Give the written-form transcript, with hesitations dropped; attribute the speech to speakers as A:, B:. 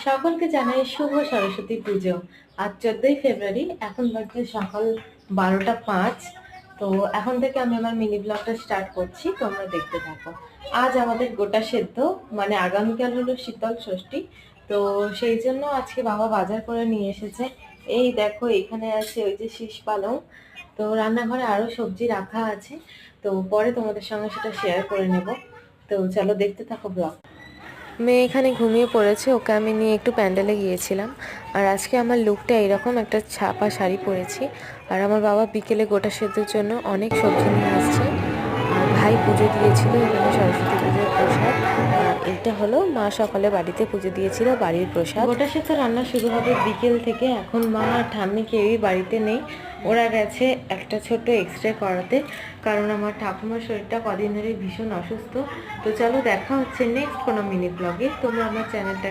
A: সকলকে জানাই শুভ সরস্বতী পুজো। আজ 14ই ফেব্রুয়ারি, এখন বাজে সকাল 12টা 5। তো এখন থেকে আমি আমার মিনি ব্লগটা স্টার্ট করছি, তোমরা দেখতে থাকো। আজ আমাদের গোটা সেদ্ধ, মানে আগামীকাল হলো শীতল ষষ্ঠী। তো সেই জন্য আজকে বাবা বাজার করে নিয়ে এসেছে। এই দেখো, এখানে আছে ওই যে শীষ পালং। তো রান্নাঘরে আরো সবজি রাখা আছে, তো পরে তোমাদের সঙ্গে সেটা শেয়ার করে নেব। তো চলো দেখতে থাকো ব্লগ। মেয়ে এখানে ঘুমিয়ে পড়েছে, ওকে আমি নিয়ে একটু প্যান্ডেলে গিয়েছিলাম। আর আজকে আমার লুকটা এরকম, একটা ছাপা শাড়ি পরেছি। আর আমার বাবা বিকেলে গোটা সেদ্ধর জন্য অনেক সবজি নিয়ে এসছে। আর ভাই পুজো দিয়েছিল এখানে সরস্বতী পুজোর প্রসাদ। আর এটা হলো মা সকালে বাড়িতে পুজো দিয়েছিল, বাড়ির প্রসাদ। গোটা সেদ্ধ রান্না শুরু হবে বিকেল থেকে। এখন মা আর ঠাম্মি কেউই বাড়িতে নেই, ওরা গেছে একটা ছোট্ট এক্সরে করাতে, কারণ আমার ঠাকুমার শরীরটা কদিন ধরে ভীষণ অসুস্থ। তো চলো দেখা হচ্ছে নেক্সট কোনো মিনি ব্লগে। তোমরা আমার চ্যানেলটা